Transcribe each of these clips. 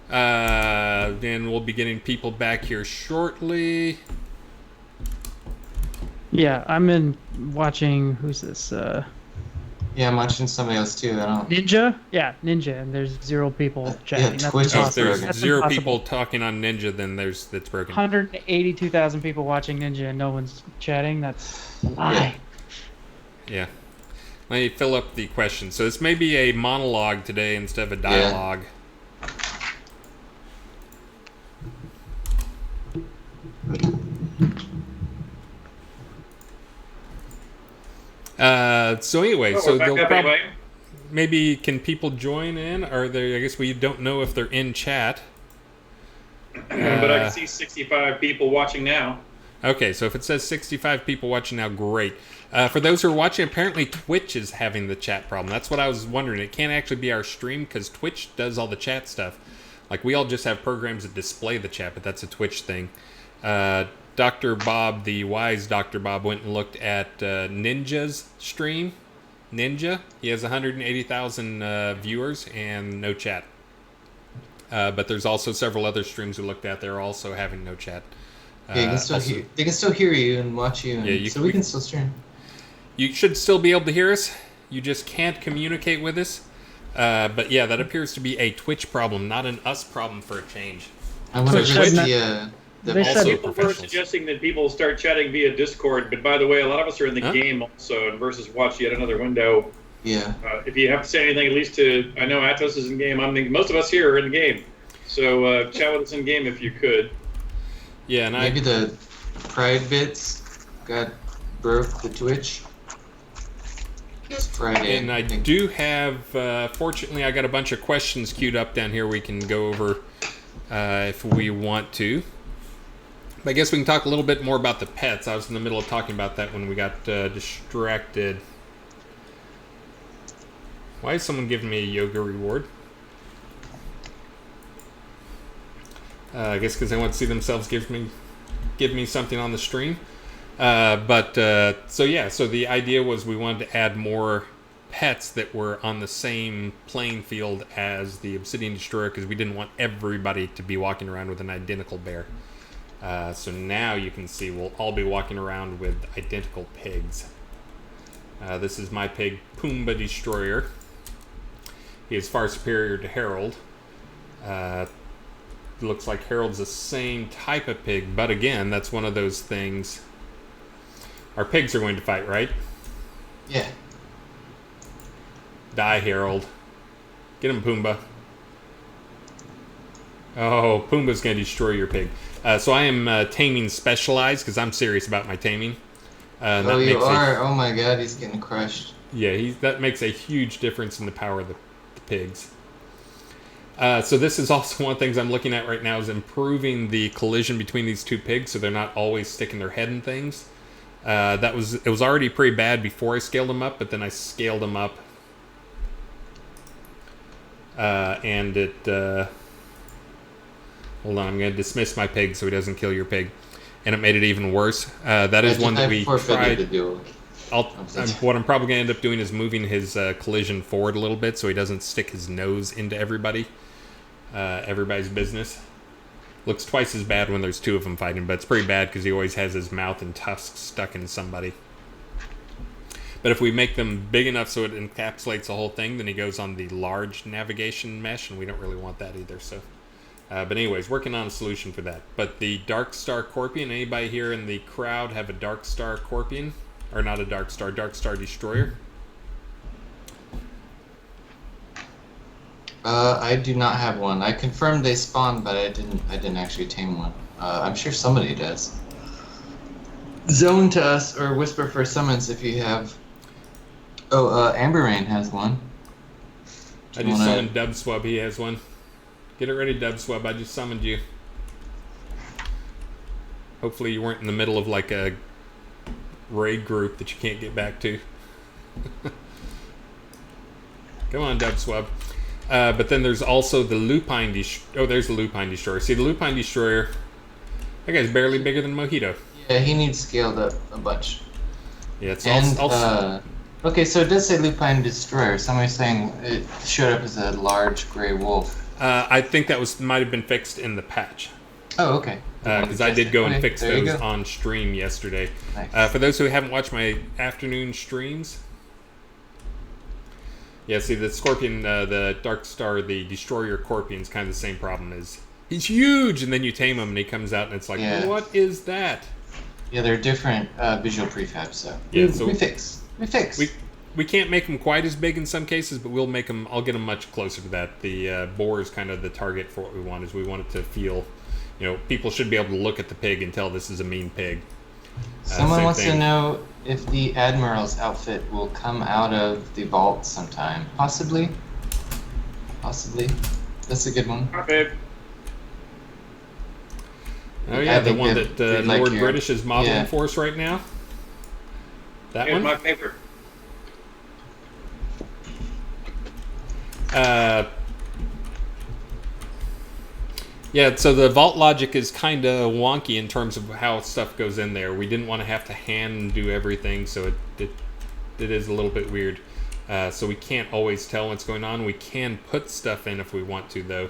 And we'll be getting people back here shortly. Yeah, I'm in watching. Who's this? Yeah, I'm watching somebody else too. I don't. Ninja? Yeah, Ninja, and there's 0 people Yeah, chatting. That's Twitch is If impossible. there's broken. That's 0 impossible. people talking on Ninja, then that's broken. 182,000 people watching Ninja and no one's chatting. That's a lie. Yeah. Let me fill up the question. So this may be a monologue today instead of a dialogue. So anyway, so they'll maybe can people join in? Or they? I guess we don't know if they're in chat. But I can see 65 people watching now. Okay, so if it says 65 people watching now, great. For those who are watching, apparently Twitch is having the chat problem. That's what I was wondering. It can't actually be our stream because Twitch does all the chat stuff. Like, we all just have programs that display the chat, but that's a Twitch thing. Dr. Bob, the wise Dr. Bob, went and looked at Ninja's stream. Ninja, he has 180,000 viewers and no chat. But there's also several other streams we looked at. They're also having no chat. Yeah, they can still hear you and watch you, and so we can still stream. You should still be able to hear us. You just can't communicate with us. But yeah, that appears to be a Twitch problem, not an us problem for a change. I wonder if it's people were suggesting that people start chatting via Discord, but by the way, a lot of us are in the game also, and versus watch yet another window. Yeah. If you have to say anything, at least to, I know Atos is in game. Most of us here are in game, so chat with us in game if you could. Yeah, and maybe the Pride bits broke the Twitch. It's Friday. And I do have, fortunately, I got a bunch of questions queued up down here we can go over if we want to. But I guess we can talk a little bit more about the pets. I was in the middle of talking about that when we got distracted. Why is someone giving me a yoga reward? I guess because they want to see themselves give me something on the stream. So yeah, so the idea was we wanted to add more pets that were on the same playing field as the Obsidian Destroyer because we didn't want everybody to be walking around with an identical bear. So now you can see we'll all be walking around with identical pigs. This is my pig, Pumbaa Destroyer. He is far superior to Harold. Looks like Harold's the same type of pig, but again, that's one of those things. Our pigs are going to fight, right? Yeah. Die, Harold. Get him, Pumbaa. Oh, Pumbaa's going to destroy your pig. So I am taming specialized because I'm serious about my taming. Oh, you are? Oh my god, he's getting crushed. Yeah, that makes a huge difference in the power of the pigs. So this is also one of the things I'm looking at right now is improving the collision between these two pigs so they're not always sticking their head in things. It was already pretty bad before I scaled them up, but then I scaled them up. And it... hold on, I'm going to dismiss my pig so he doesn't kill your pig. And it made it even worse. That is one that we tried. What I'm probably going to end up doing is moving his collision forward a little bit so he doesn't stick his nose into everybody's business. Looks twice as bad when there's 2 of them fighting, but it's pretty bad because he always has his mouth and tusks stuck in somebody. But if we make them big enough so it encapsulates the whole thing, then he goes on the large navigation mesh, and we don't really want that either. So, but anyways, working on a solution for that. But the Dark Star Corpion, anybody here in the crowd have a Dark Star Corpion? Or not a Dark Star Destroyer? I do not have one. I confirmed they spawned, but I didn't actually tame one. I'm sure somebody does. Zone to us or whisper for summons if you have. Oh, Amber Rain has one. I just summoned Dubswub. He has one. Get it ready, Dubswub. I just summoned you. Hopefully you weren't in the middle of like a raid group that you can't get back to. Come on, Dubswub. But then there's also the Lupine Destroyer. Oh, there's the Lupine Destroyer. See, the Lupine Destroyer, that guy's barely bigger than Mojito. Yeah, he needs scaled up a bunch. Yeah, it's also... okay, so it does say Lupine Destroyer. Somebody's saying it showed up as a large gray wolf. I think that might have been fixed in the patch. Oh, okay. Because I did go and fix those on stream yesterday. Nice. For those who haven't watched my afternoon streams, yeah, see the Scorpion, the Dark Star, the Destroyer Scorpion's kind of the same problem. Is he's huge, and then you tame him, and he comes out, and it's like, what is that? Yeah, they're different visual prefabs, so yeah, so we fix. We can't make them quite as big in some cases, but we'll make them. I'll get them much closer to that. The boar is kind of the target for what we want. Is we want it to feel, people should be able to look at the pig and tell this is a mean pig. Someone wants to know if the Admiral's outfit will come out of the vault sometime. Possibly. That's a good one. Okay. Oh yeah, the one that Lord British is modeling for us right now. That one. My favorite. Yeah, so the vault logic is kind of wonky in terms of how stuff goes in there. We didn't want to have to hand do everything, so it is a little bit weird. So we can't always tell what's going on. We can put stuff in if we want to, though.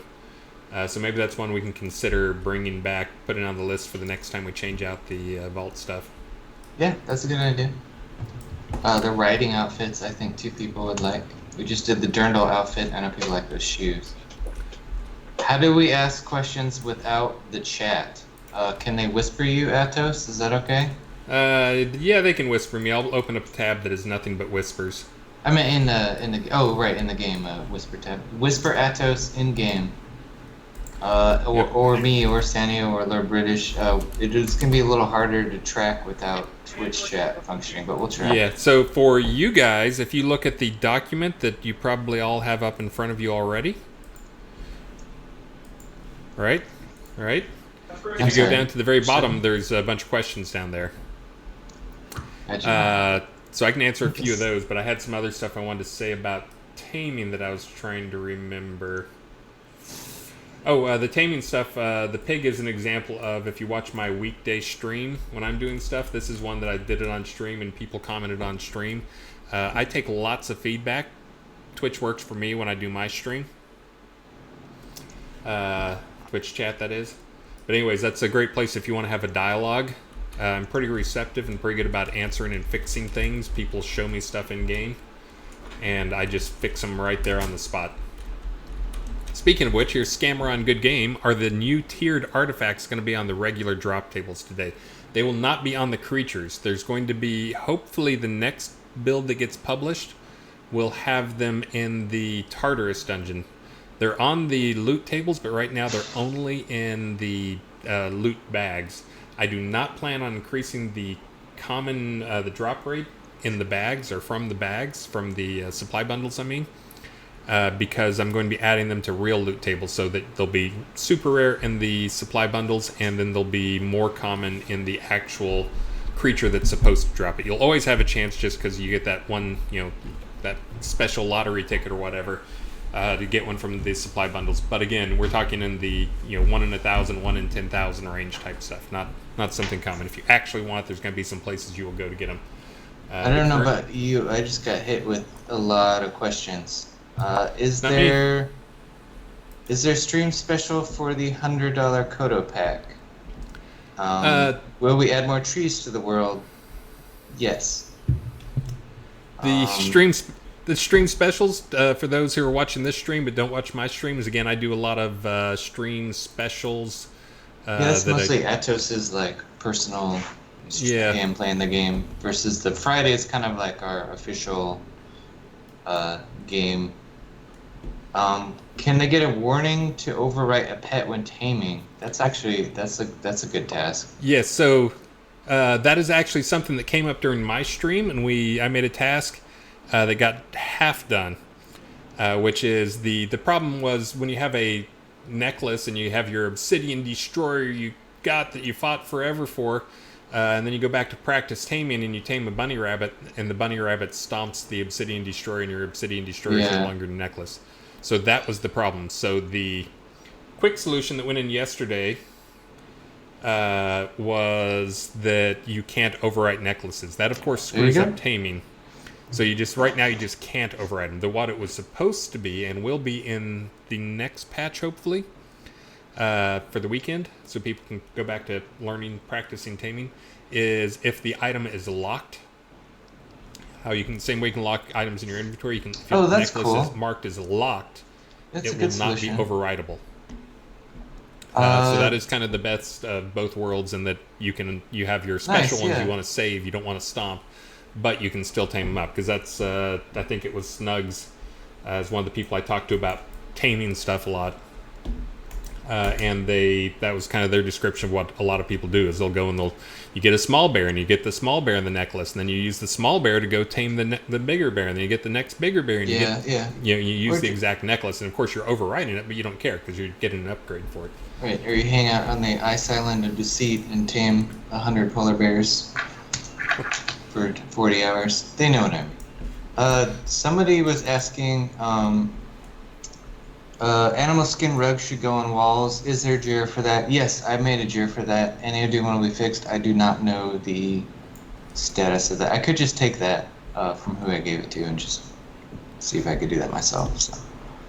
So maybe that's one we can consider bringing back, putting on the list for the next time we change out the vault stuff. Yeah, that's a good idea. The riding outfits, I think 2 people would like. We just did the Dirndl outfit. I know people like those shoes. How do we ask questions without the chat? Can they whisper you, Atos? Is that okay? Yeah, they can whisper me. I'll open up a tab that is nothing but whispers. I mean, in the game, whisper tab. Whisper Atos in game. Or me, or Sanio, or Lord British. It's gonna be a little harder to track without Twitch chat functioning, but we'll try. Yeah. So for you guys, if you look at the document that you probably all have up in front of you already. Right? If you go down to the very bottom, there's a bunch of questions down there. So I can answer a few of those, but I had some other stuff I wanted to say about taming that I was trying to remember. Oh, the taming stuff, the pig is an example of, if you watch my weekday stream when I'm doing stuff, this is one that I did it on stream and people commented on stream. I take lots of feedback. Twitch works for me when I do my stream. Twitch chat, that is. But anyways, that's a great place if you want to have a dialogue. I'm pretty receptive and pretty good about answering and fixing things. People show me stuff in game, and I just fix them right there on the spot. Speaking of which, here's Scammer on Good Game. Are the new tiered artifacts going to be on the regular drop tables today? They will not be on the creatures. There's going to be, hopefully the next build that gets published will have them in the Tartarus dungeon. They're on the loot tables, but right now they're only in the loot bags. I do not plan on increasing the common, the drop rate in the bags, or from the bags, from the supply bundles, I mean. Because I'm going to be adding them to real loot tables, so that they'll be super rare in the supply bundles, and then they'll be more common in the actual creature that's supposed to drop it. You'll always have a chance just because you get that one, that special lottery ticket or whatever, to get one from the supply bundles. But again, we're talking in the 1 in 1,000, 1 in 10,000 range type stuff, not something common. If you actually want it, there's going to be some places you will go to get them. I don't know about you, I just got hit with a lot of questions. Is there stream special for the $100 Kodo pack? Will we add more trees to the world? Yes. The stream specials, for those who are watching this stream but don't watch my streams, again, I do a lot of stream specials. That's mostly Atos's personal game, playing the game, versus the Friday is kind of like our official game. Can they get a warning to overwrite a pet when taming? That's a good task. Yes, so that is actually something that came up during my stream, and I made a task that got half done, which is the problem was when you have a necklace and you have your obsidian destroyer you got that you fought forever for, and then you go back to practice taming and you tame a bunny rabbit, and the bunny rabbit stomps the obsidian destroyer, and your obsidian destroyer is no longer a necklace. So that was the problem. So the quick solution that went in yesterday was that you can't overwrite necklaces. That, of course, screws up taming. So you just right now you just can't override them. What it was supposed to be and will be in the next patch, hopefully, for the weekend, so people can go back to learning, practicing taming, is if the item is locked. How you can same way you can lock items in your inventory. You can if your that's necklace cool. is marked as locked, That's it a will good not solution. be overrideable. So that is kind of the best of both worlds, in that you have your special ones you want to save, you don't want to stomp, but you can still tame them up, because that's I think it was Snugs as one of the people I talked to about taming stuff a lot, and that was kind of their description of what a lot of people do is they'll go and you get a small bear and you get the small bear in the necklace, and then you use the small bear to go tame the bigger bear, and then you get the next bigger bear, and you use the exact necklace, and of course you're overriding it, but you don't care because you're getting an upgrade for it. Right, or you hang out on the ice island of deceit and tame 100 polar bears for 40 hours. They know what I mean. Somebody was asking, animal skin rugs should go on walls. Is there gear for that? Yes, I made a gear for that. Any of one will be fixed. I do not know the status of that. I could just take that from who I gave it to and just see if I could do that myself. So.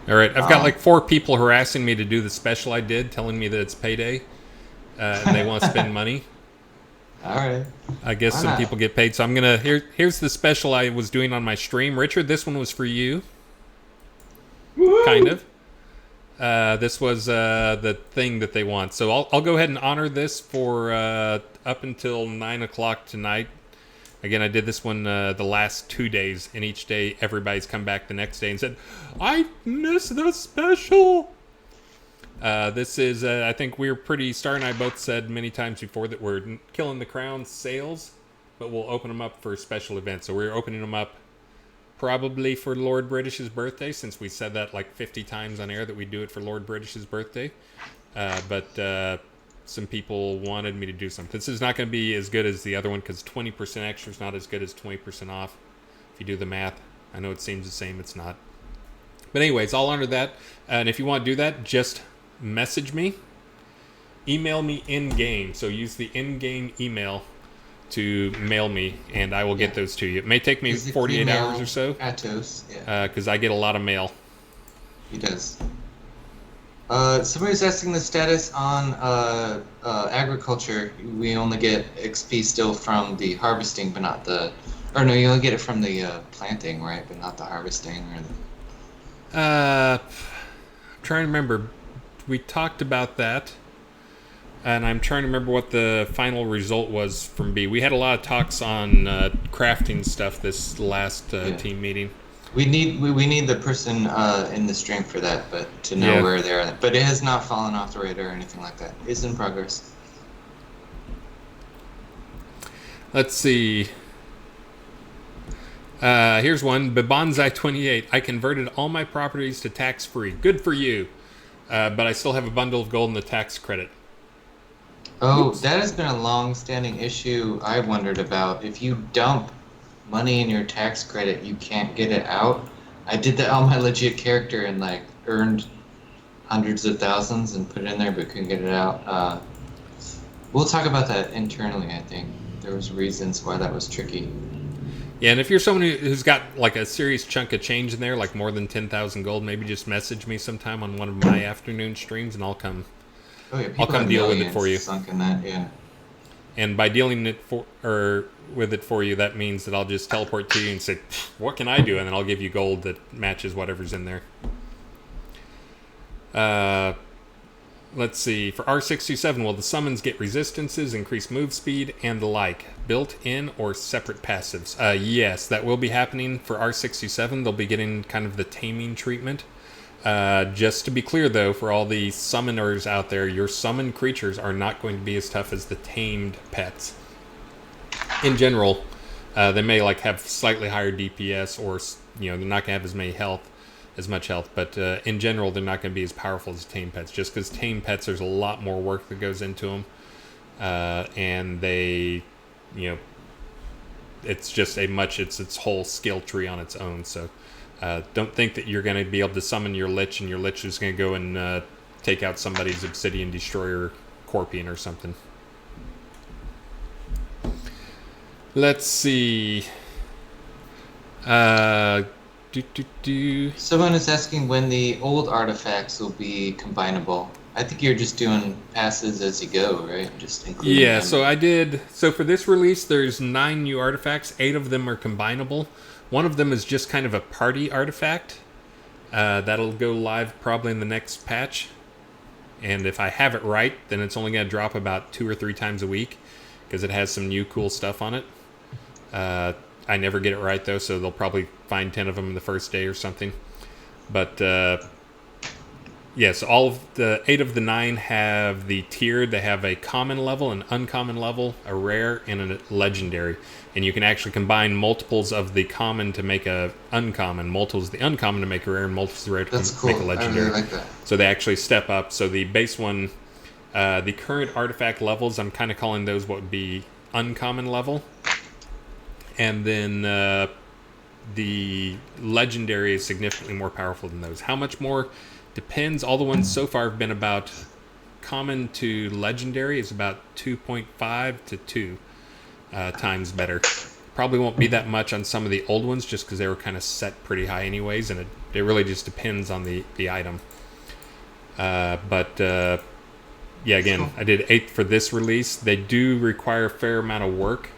All right, I've got like 4 people harassing me to do the special I did, telling me that it's payday, and they want to spend money. All right. I guess some people get paid, so I'm gonna here's the special I was doing on my stream. Richard, this one was for you. Woo-hoo! Kind of. This was the thing that they want, so I'll go ahead and honor this for up until 9 o'clock tonight. Again, I did this one the last 2 days, and each day everybody's come back the next day and said, I missed the special. This is, I think Star and I both said many times before that we're killing the crown sales, but we'll open them up for special events. So we're opening them up probably for Lord British's birthday, since we said that like 50 times on air that we do it for Lord British's birthday. But some people wanted me to do something. This is not going to be as good as the other one, because 20% extra is not as good as 20% off. If you do the math, I know it seems the same, it's not. But anyways, I'll honor that. And if you want to do that, just message me. Email me in-game. So use the in-game email to mail me, and I will get those to you. It may take me 48 hours or so. Atos, because I get a lot of mail. He does. Somebody's asking the status on agriculture. We only get XP still from the harvesting, but not the... Or no, you only get it from the planting, right? But not the harvesting or the... I'm trying to remember. We talked about that, and I'm trying to remember what the final result was from B. We had a lot of talks on crafting stuff this last team meeting. We need the person in the stream for that, but to know where they're at. But it has not fallen off the radar or anything like that. It's in progress. Let's see. Here's one. Bebonsai28. I converted all my properties to tax-free. Good for you. But I still have a bundle of gold in the tax credit. Oh, that has been a long-standing issue I wondered about. If you dump money in your tax credit, you can't get it out. I did that on my legit character and like earned hundreds of thousands and put it in there, but couldn't get it out. We'll talk about that internally. I think there was reasons why that was tricky. Yeah, and if you're someone who's got like a serious chunk of change in there, like more than 10,000 gold, maybe just message me sometime on one of my afternoon streams, and I'll come. Oh yeah, I'll come deal with it for you. Sunk in that, yeah. And by dealing with it for you, that means that I'll just teleport to you and say, "What can I do?" And then I'll give you gold that matches whatever's in there. Let's see. For R67, will the summons get resistances, increased move speed, and the like? Built-in or separate passives? Yes, that will be happening for R67. They'll be getting kind of the taming treatment. Just to be clear, though, for all the summoners out there, your summoned creatures are not going to be as tough as the tamed pets. In general, they may like have slightly higher DPS, or they're not going to have as much health, but in general, they're not going to be as powerful as tame pets, just because tame pets, there's a lot more work that goes into them, and they, it's just it's its whole skill tree on its own, so don't think that you're going to be able to summon your Lich, and your Lich is going to go and take out somebody's Obsidian Destroyer Corpion or something. Let's see. Someone is asking when the old artifacts will be combinable. I think you're just doing passes as you go, right? Just including Yeah, them. so I did. So for this release, there's 9 new artifacts. 8 of them are combinable. One of them is just kind of a party artifact. That'll go live probably in the next patch. And if I have it right, then it's only going to drop about 2 or 3 times a week because it has some new cool stuff on it. I never get it right, though, so they'll probably find 10 of them in the first day or something. But, yes, all of the 8 of the 9 have the tiered. They have a common level, an uncommon level, a rare, and a legendary. And you can actually combine multiples of the common to make a uncommon, multiples of the uncommon to make a rare, and multiples of the rare to make a legendary. I really like that. So they actually step up. So the base one, the current artifact levels, I'm kind of calling those what would be uncommon level. And then the legendary is significantly more powerful than those. How much more depends. All the ones so far have been about common to legendary is about 2.5 to 2 times better. Probably won't be that much on some of the old ones just because they were kind of set pretty high anyways, and it really just depends on the item. Yeah, again, I did 8 for this release. They do require a fair amount of work.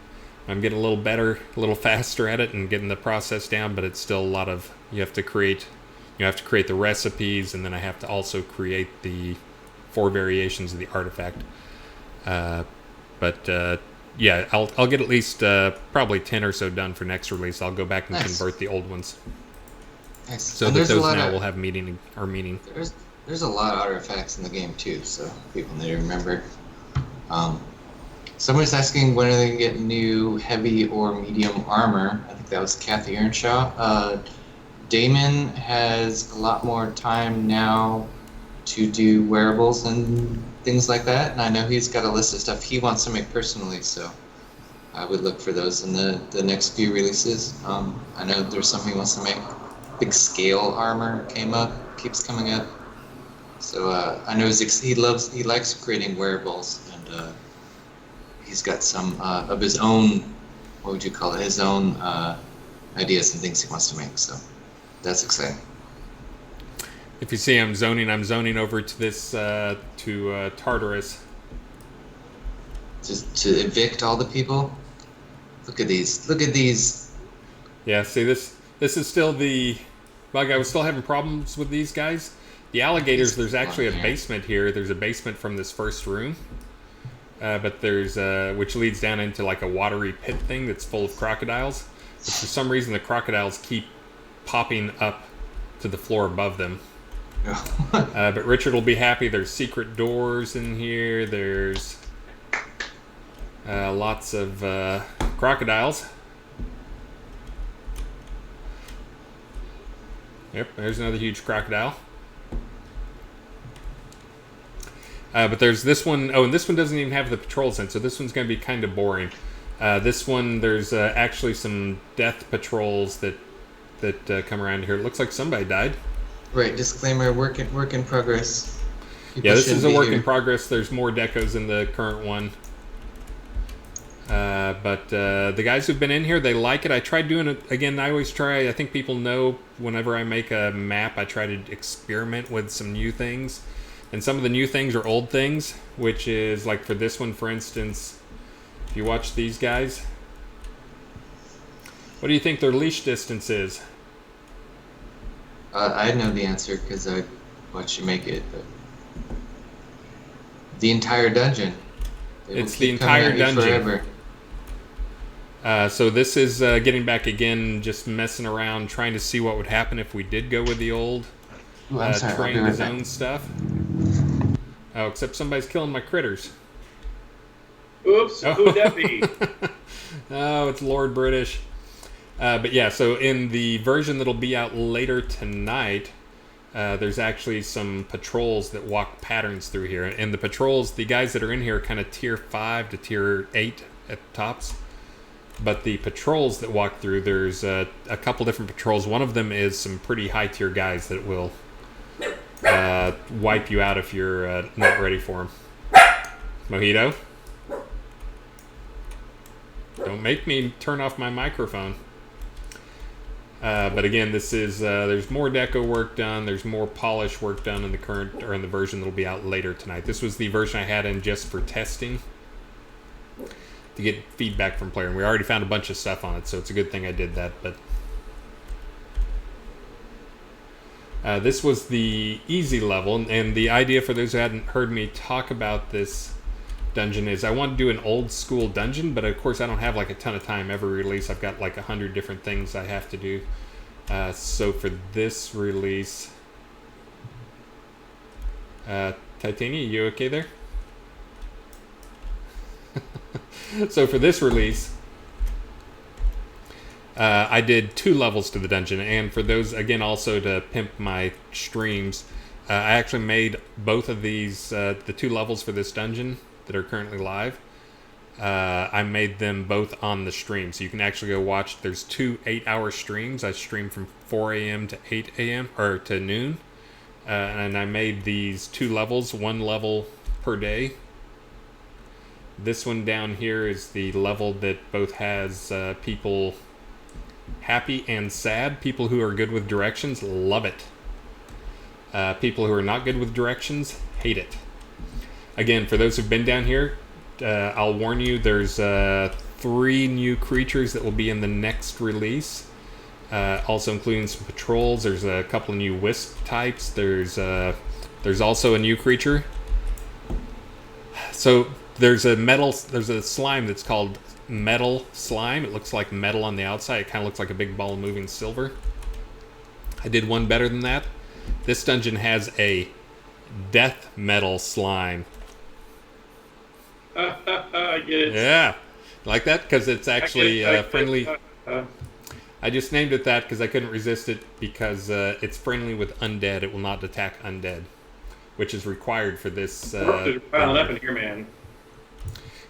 I'm getting a little better, a little faster at it and getting the process down, but it's still a lot of, you have to create the recipes, and then I have to also create the 4 variations of the artifact. Yeah, I'll get at least probably 10 or so done for next release. I'll go back and convert the old ones. Nice. So that those now will have meaning. There's a lot of artifacts in the game too, so people need to remember. Someone's asking when are they going to get new heavy or medium armor. I think that was Kathy Earnshaw. Damon has a lot more time now to do wearables and things like that, and I know he's got a list of stuff he wants to make personally, so I would look for those in the next few releases. I know there's something he wants to make. Big scale armor keeps coming up. So I know he likes creating wearables, and he's got some of his own, what would you call it, his own ideas and things he wants to make, so that's exciting. If you see I'm zoning over to this, Tartarus. Just to evict all the people? Look at these. Yeah, see, this is still the bug. I was still having problems with these guys. The alligators, there's actually a basement here. There's a basement from this first room. But there's, which leads down into like a watery pit thing that's full of crocodiles. But for some reason, the crocodiles keep popping up to the floor above them. But Richard will be happy. There's secret doors in here. There's lots of crocodiles. Yep, there's another huge crocodile. But there's this one. Oh, and this one doesn't even have the patrols in, so this one's going to be kind of boring. This one, there's actually some death patrols that come around here. It looks like somebody died. Right, disclaimer, work in progress. Yeah, this is a work in progress. There's more decos in the current one. But the guys who've been in here, they like it. I tried doing it, again, I always try, I think people know whenever I make a map, I try to experiment with some new things. And some of the new things are old things, which is, like for this one, for instance, if you watch these guys, what do you think their leash distance is? I know the answer because I watched you make it, but the entire dungeon. It's the entire dungeon. So this is getting back again, just messing around, trying to see what would happen if we did go with the old train the zone stuff. Oh, except somebody's killing my critters. Oops, who'd that be? Oh, it's Lord British. But yeah, so in the version that'll be out later tonight, there's actually some patrols that walk patterns through here. And the patrols, the guys that are in here are kind of tier 5 to tier 8 at the tops. But the patrols that walk through, there's a couple different patrols. One of them is some pretty high tier guys that will wipe you out if you're not ready for them. Mojito? Don't make me turn off my microphone. But again, this is there's more deco work done. There's more polish work done in the current or in the version that'll be out later tonight. This was the version I had in just for testing to get feedback from player. And we already found a bunch of stuff on it, so it's a good thing I did that. But this was the easy level, and the idea for those who hadn't heard me talk about this dungeon is I want to do an old school dungeon, but of course I don't have like a ton of time. Every release I've got like 100 different things I have to do. So for this release, Titania, you okay there? So for this release, I did 2 levels to the dungeon, and for those, again, also to pimp my streams, I actually made both of these, the 2 levels for this dungeon that are currently live. I made them both on the stream, so you can actually go watch. There's 2 8-hour streams. I stream from 4 a.m. to 8 a.m. or to noon, and I made these 2 levels, 1 level per day. This one down here is the level that both has people happy and sad. People who are good with directions love it. People who are not good with directions hate it. Again, for those who've been down here, I'll warn you, there's 3 new creatures that will be in the next release. Also including some patrols. There's a couple of new wisp types. There's also a new creature. So there's a slime that's called metal slime. It looks like metal on the outside. It kind of looks like a big ball of moving silver. I did one better than that. This dungeon has a death metal slime. I get it. Yeah, like that because it's actually friendly. I just named it that because I couldn't resist it because it's friendly with undead. It will not attack undead, which is required for this. Piling up in here, man.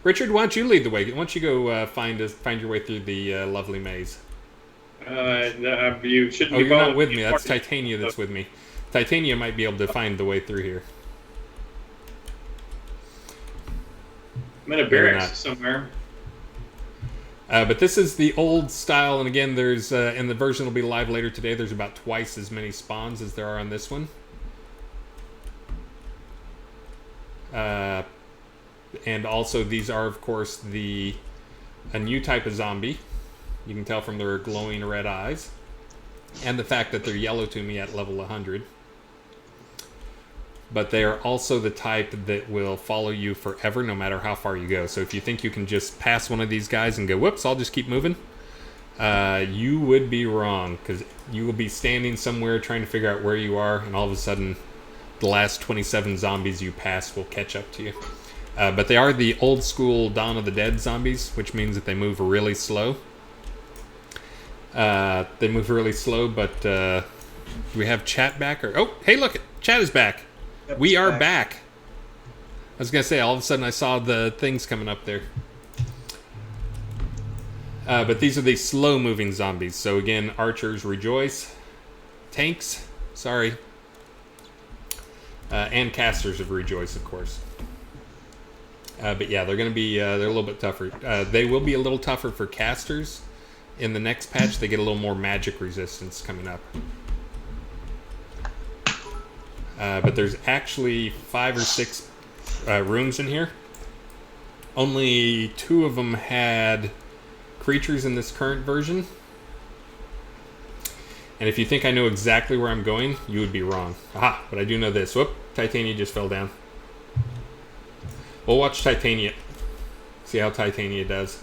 Richard, why don't you lead the way? Why don't you go find your way through the lovely maze? You shouldn't. Oh, be you're not with me. That's Titania that's with me. Titania might be able to find the way through here. I'm in a barracks somewhere. But this is the old style, and again, there's in the version that'll be live later today. There's about twice as many spawns as there are on this one. And also, these are, of course, a new type of zombie. You can tell from their glowing red eyes, and the fact that they're yellow to me at level 100. But they are also the type that will follow you forever, no matter how far you go. So if you think you can just pass one of these guys and go, whoops, I'll just keep moving, you would be wrong, because you will be standing somewhere trying to figure out where you are, and all of a sudden, the last 27 zombies you pass will catch up to you. But they are the old school Dawn of the Dead zombies, which means that they move really slow. They move really slow, but do we have chat back? Oh, hey, look, chat is back. Yep, we are back. I was going to say, all of a sudden I saw the things coming up there. But these are the slow-moving zombies. So again, archers rejoice. Tanks, sorry. And casters of rejoice, of course. But yeah, they're going to be, they're a little bit tougher. They will be a little tougher for casters. In the next patch, they get a little more magic resistance coming up. But there's actually 5 or 6 rooms in here. Only 2 of them had creatures in this current version. And if you think I know exactly where I'm going, you would be wrong. Aha, but I do know this. Whoop, Titania just fell down. We'll watch Titania. See how Titania does.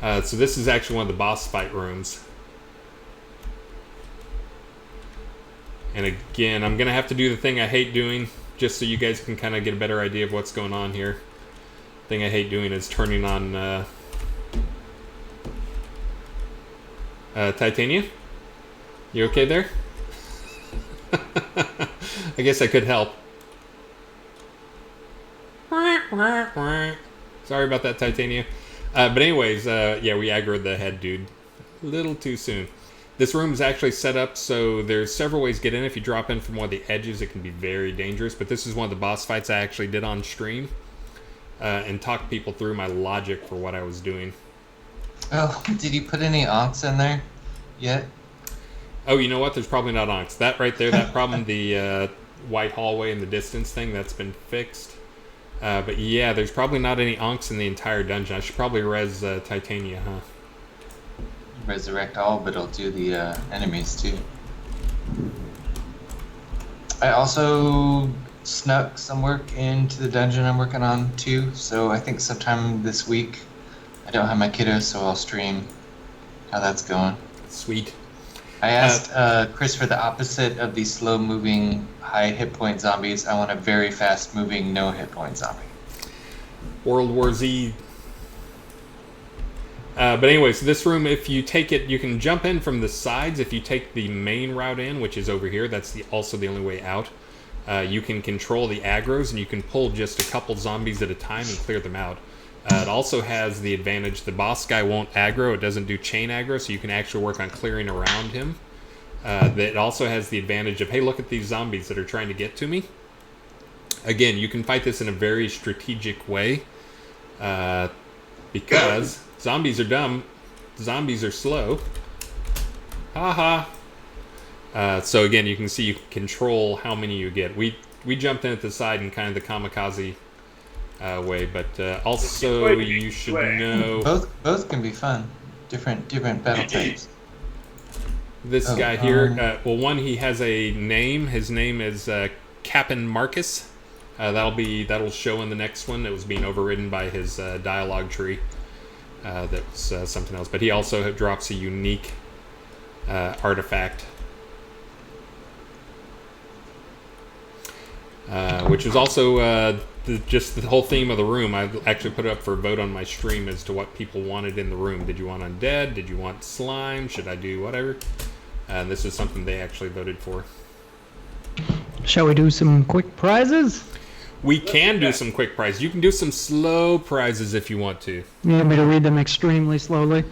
So this is actually one of the boss fight rooms. And again, I'm going to have to do the thing I hate doing, just so you guys can kind of get a better idea of what's going on here. The thing I hate doing is turning on Titania. You okay there? I guess I could help. Sorry about that, Titania. But anyways, yeah, we aggroed the head dude a little too soon. This room is actually set up so there's several ways to get in. If you drop in from one of the edges, it can be very dangerous. But this is one of the boss fights I actually did on stream and talked people through my logic for what I was doing. Oh, did you put any onks in there? yet? Oh, you know what? There's probably not onks. That right there, that problem, the white hallway in the distance thing, that's been fixed. But yeah, there's probably not any onks in the entire dungeon. I should probably res Titania, huh? Resurrect all, but it'll do the enemies too. I also snuck some work into the dungeon I'm working on too, so I think sometime this week. I don't have my kiddos, so I'll stream how that's going. Sweet. I asked Chris for the opposite of these slow-moving, high hit-point zombies. I want a very fast-moving, no hit-point zombie. World War Z. But anyway, so this room, if you take it, you can jump in from the sides. If you take the main route in, which is over here, that's also the only way out. You can control the aggros, and you can pull just a couple zombies at a time and clear them out. It also has the advantage, the boss guy won't aggro, it doesn't do chain aggro, so you can actually work on clearing around him. It also has the advantage of, hey, look at these zombies that are trying to get to me. Again, you can fight this in a very strategic way, because zombies are dumb, zombies are slow. Haha. So again, you can see you can control how many you get. We jumped in at the side in kind of the kamikaze way, but also you should know both can be fun. Different battle types. This guy here. Well, one, he has a name. His name is Captain Marcus. That'll show in the next one. It was being overridden by his dialogue tree. That's something else. But he also drops a unique artifact, which is also just the whole theme of the room. I actually put it up for a vote on my stream as to what people wanted in the room. Did you want undead? Did you want slime? Should I do whatever? This is something they actually voted for. Shall we do some quick prizes? We can do some quick prizes. You can do some slow prizes if you want to. You want me to read them extremely slowly?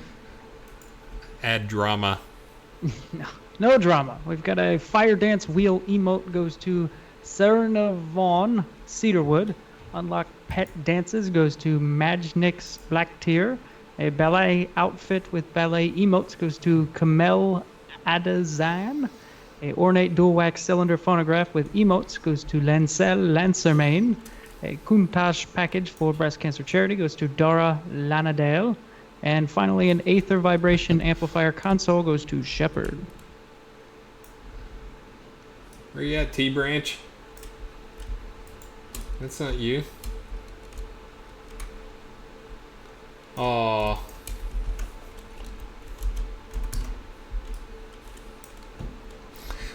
Add drama. No drama. We've got a fire dance wheel emote goes to Serena Vaughn Cedarwood. Unlock pet dances goes to Majnix Black Tier. A ballet outfit with ballet emotes goes to Kamel Adazan. A ornate dual wax cylinder phonograph with emotes goes to Lancel Lancermain. A Kuntash package for breast cancer charity goes to Dara Lanadale. And finally, an Aether vibration amplifier console goes to Shepard. Where you at, T-Branch? That's not you. Aww.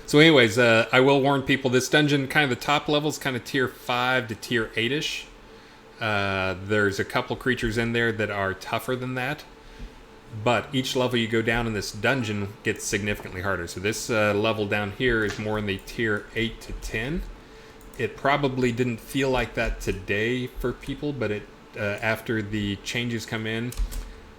So anyways, I will warn people, this dungeon, kind of the top level is kind of tier 5 to tier 8-ish. There's a couple creatures in there that are tougher than that. But each level you go down in this dungeon gets significantly harder. So this level down here is more in the tier 8 to 10. It probably didn't feel like that today for people, but after the changes come in,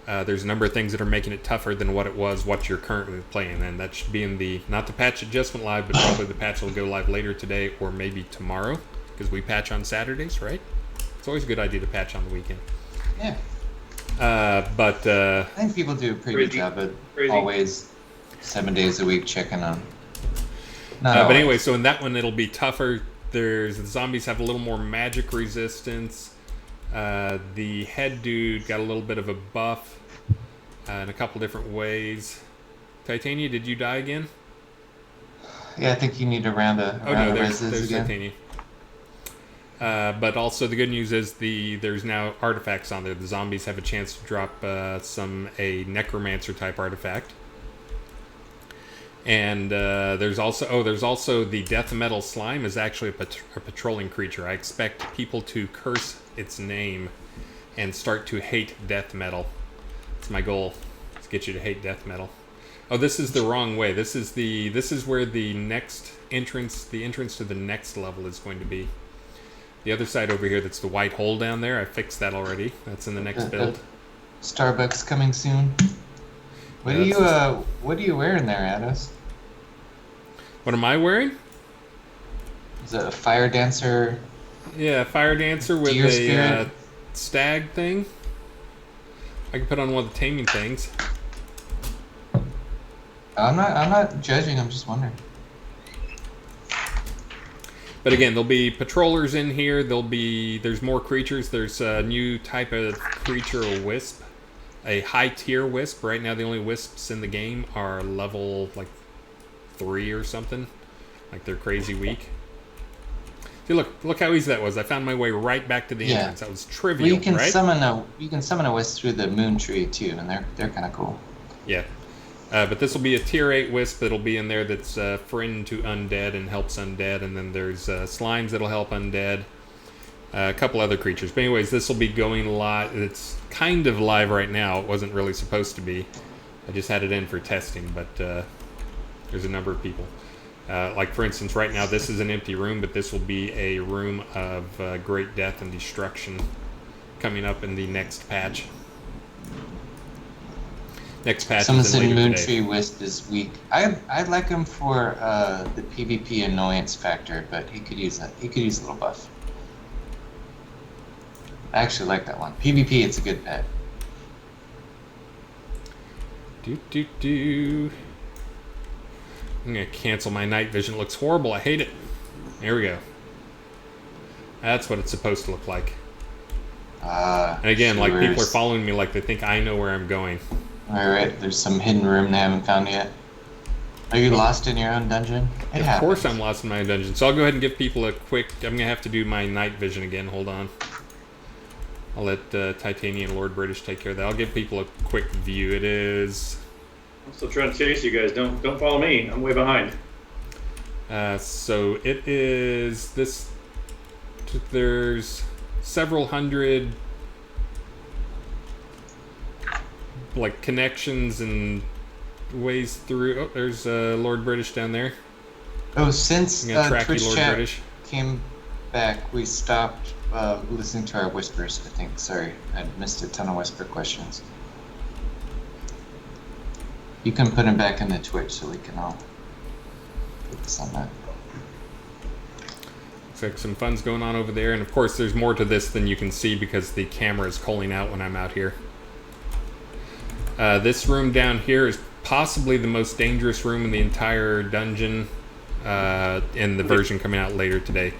there's a number of things that are making it tougher than what you're currently playing. And that should be in not the patch that just went live, but probably the patch will go live later today or maybe tomorrow, because we patch on Saturdays, right? It's always a good idea to patch on the weekend. Yeah. But I think people do a pretty good job of always 7 days a week checking on. But anyway, so in that one it'll be tougher. The zombies have a little more magic resistance. The head dude got a little bit of a buff in a couple different ways. Titania, did you die again? Yeah, I think you need to round the there's again. Titania. But also the good news is there's now artifacts on there. The zombies have a chance to drop a necromancer type artifact. And there's also the death metal slime is actually a patrolling creature. I expect people to curse its name and start to hate death metal. It's my goal, to get you to hate death metal. Oh, this is the wrong way. This is where the entrance to the next level is going to be. The other side over here, that's the white hole down there. I fixed that already. That's in the next build. Starbucks coming soon. What are you wearing there, Ados? What am I wearing? Is it a fire dancer? Yeah, fire dancer with a stag thing. I can put on one of the taming things. I'm not judging. I'm just wondering. But again, there'll be patrollers in here. There's more creatures. There's a new type of creature, a wisp, a high tier wisp. Right now, the only wisps in the game are level like 3 or something. Like they're crazy weak. See, look how easy that was. I found my way right back to the entrance. That was trivial, well, you can right? summon a wisp through the moon tree too, and they're kind of cool. Yeah. But this will be a tier 8 wisp that'll be in there that's friend to undead and helps undead. And then there's slimes that'll help undead. A couple other creatures. But anyways, this will be going live. It's kind of live right now. It wasn't really supposed to be. I just had it in for testing, but there's a number of people. Like, for instance, right now this is an empty room, but this will be a room of great death and destruction coming up in the next patch. Next patch. Someone said Moontree Wisp is weak. I like him for the PvP annoyance factor, but he could use a little buff. I actually like that one. PvP, it's a good pet. I'm gonna cancel my night vision. It looks horrible. I hate it. There we go. That's what it's supposed to look like. And again, like, people are following me like they think I know where I'm going. Alright, there's some hidden room they haven't found yet. Are you lost in your own dungeon? Of course I'm lost in my own dungeon. So I'll go ahead and give people a quick... I'm going to have to do my night vision again. Hold on. I'll let Titanian Lord British take care of that. I'll give people a quick view. It is... I'm still trying to chase you guys. Don't follow me. I'm way behind. So it is this... There's several hundred... like connections and ways through. Oh, there's Lord British down there. Oh, since Twitch Lord chat British came back, we stopped listening to our whispers, I think. Sorry, I missed a ton of whisper questions. You can put them back in the Twitch so we can all focus on that. Looks like some fun's going on over there, and of course there's more to this than you can see because the camera is calling out when I'm out here. This room down here is possibly the most dangerous room in the entire dungeon in the version coming out later today.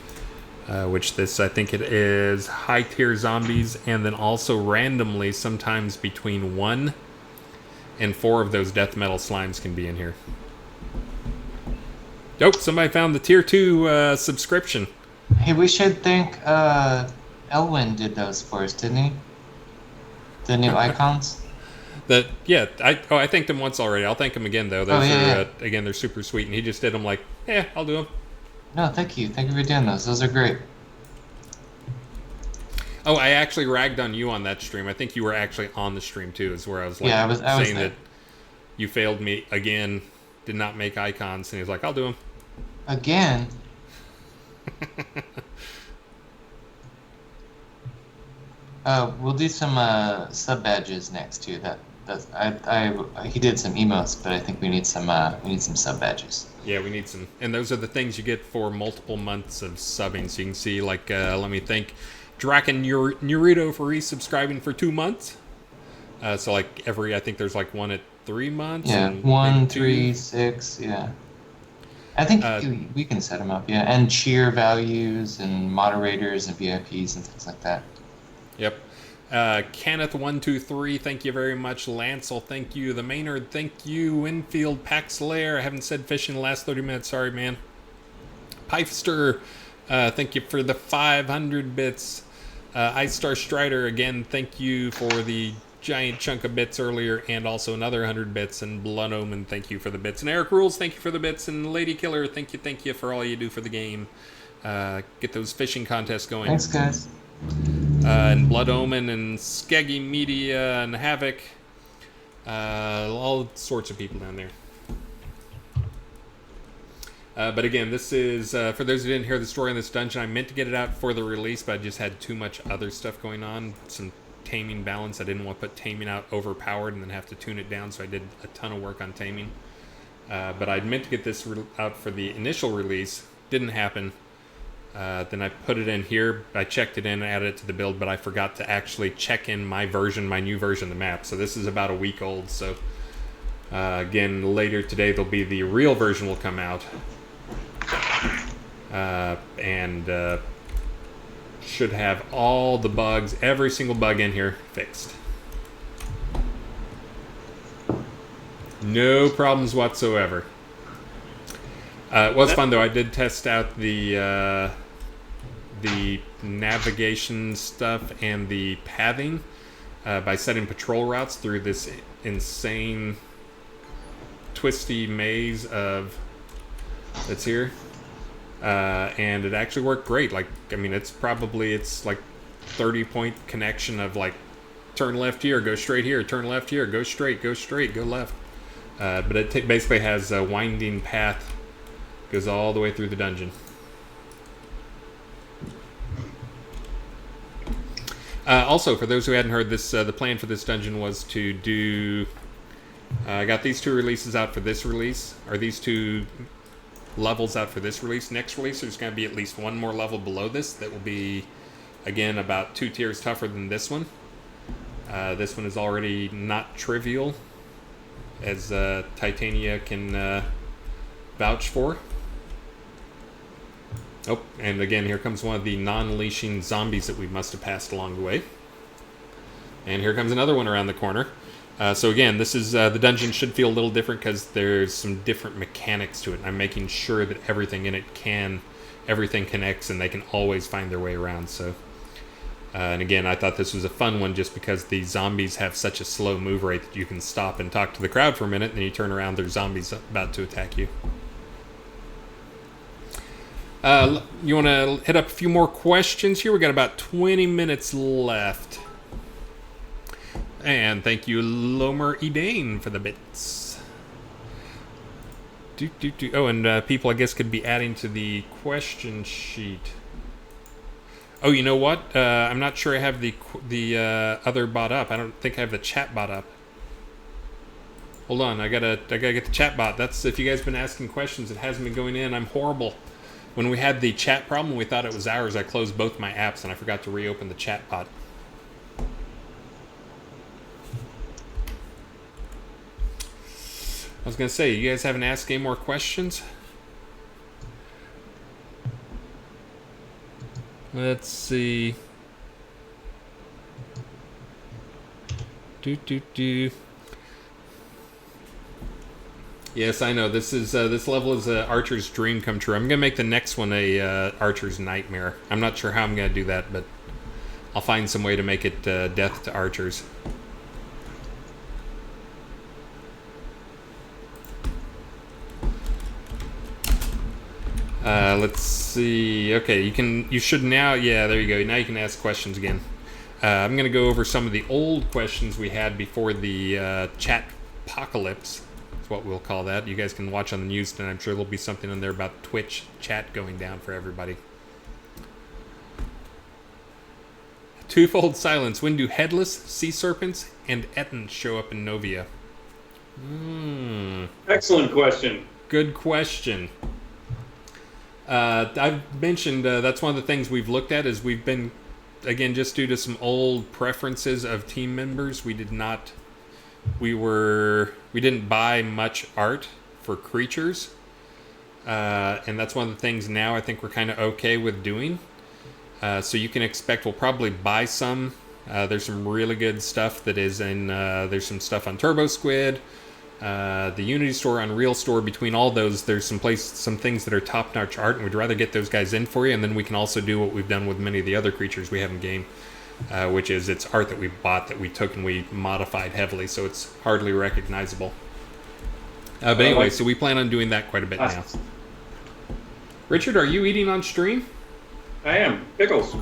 Which this, I think it is high tier zombies, and then also randomly, sometimes between 1 and 4 of those death metal slimes can be in here. Oh, somebody found the tier 2 subscription. Hey, we should thank Elwin did those for us, didn't he? The new icons? I thanked him once already. I'll thank him again, though. Those are, again, they're super sweet, and he just did them like, yeah, I'll do them. No, thank you. Thank you for doing those. Those are great. Oh, I actually ragged on you on that stream. I think you were actually on the stream, too, is where I was like I was saying there. that you failed me again, did not make icons, and he was like, I'll do them. Again? We'll do some sub badges next, too. He did some emotes, but I think we need some sub badges. Yeah, we need some, and those are the things you get for multiple months of subbing. So you can see, like, let me thank Draken Nurito for resubscribing for 2 months. So like I think there's like one at 3 months. Yeah, 1, 3, 6. Yeah, I think we can set them up. Yeah, and cheer values and moderators and VIPs and things like that. Yep. Kenneth123, thank you very much. Lancel, thank you. The Maynard, thank you. Winfield, Paxlair, I haven't said fish in the last 30 minutes, sorry, man. Pifester, thank you for the 500 bits. Ice Star Strider, again, thank you for the giant chunk of bits earlier, and also another 100 bits. And Blood Omen, thank you for the bits. And Eric Rules, thank you for the bits. And Lady Killer, thank you for all you do for the game. Get those fishing contests going. Thanks, guys. And Blood Omen and Skeggy Media and Havoc. All sorts of people down there. But again, this is, for those who didn't hear the story in this dungeon, I meant to get it out for the release, but I just had too much other stuff going on. Some taming balance. I didn't want to put taming out overpowered and then have to tune it down, so I did a ton of work on taming. But I meant to get this out for the initial release. Didn't happen. Then I put it in here. I checked it in and added it to the build, but I forgot to actually check in my new version of the map. So this is about a week old, so Again, later today, there'll be the real version will come out. And should have all the bugs, every single bug in here fixed. No problems whatsoever. It was fun though. I did test out the navigation stuff and the pathing by setting patrol routes through this insane twisty maze that's here. And it actually worked great. Like, I mean, it's like 30-point connection of like turn left here, go straight here, turn left here, go straight, go left. But it basically has a winding path, goes all the way through the dungeon. Also, for those who hadn't heard this, the plan for this dungeon was to do. I got these 2 releases out for this release, or these 2 levels out for this release. Next release, there's going to be at least 1 more level below this that will be, again, about 2 tiers tougher than this one. This one is already not trivial, as Titania can vouch for. Oh, and again, here comes one of the non-leashing zombies that we must have passed along the way. And here comes another one around the corner. So again, this is the dungeon should feel a little different because there's some different mechanics to it. I'm making sure that everything in it everything connects and they can always find their way around. So, and again, I thought this was a fun one just because the zombies have such a slow move rate that you can stop and talk to the crowd for a minute, and then you turn around, there's zombies about to attack you. You want to hit up a few more questions here? We got about 20 minutes left. And thank you, Lomer Edane, for the bits. Oh, and people, I guess, could be adding to the question sheet. Oh, you know what? I'm not sure I have the other bot up. I don't think I have the chat bot up. Hold on, I gotta get the chat bot. That's if you guys been asking questions. It hasn't been going in. I'm horrible. When we had the chat problem, we thought it was ours. I closed both my apps and I forgot to reopen the chat bot. I was gonna say, you guys haven't asked any more questions? Let's see. Yes, I know. This is this level is Archer's dream come true. I'm gonna make the next one a Archer's nightmare. I'm not sure how I'm gonna do that, but I'll find some way to make it death to Archers. Let's see. Okay, you should now. Yeah, there you go. Now you can ask questions again. I'm gonna go over some of the old questions we had before the chat apocalypse. That's what we'll call that. You guys can watch on the news, and I'm sure there'll be something in there about Twitch chat going down for everybody. Twofold silence. When do headless, sea serpents, and Ettins show up in Novia? Excellent question. Good question. I've mentioned that's one of the things we've looked at is we've been, again, just due to some old preferences of team members, we didn't buy much art for creatures. And that's one of the things now I think we're kind of okay with doing. So you can expect we'll probably buy some. There's some really good stuff that is in, there's some stuff on Turbo Squid. The Unity Store, Unreal Store, between all those, there's some things that are top-notch art, and we'd rather get those guys in for you, and then we can also do what we've done with many of the other creatures we have in game, which is it's art that we bought that we took and we modified heavily, so it's hardly recognizable. But anyway, so we plan on doing that quite a bit now. Richard, are you eating on stream? I am. Pickles.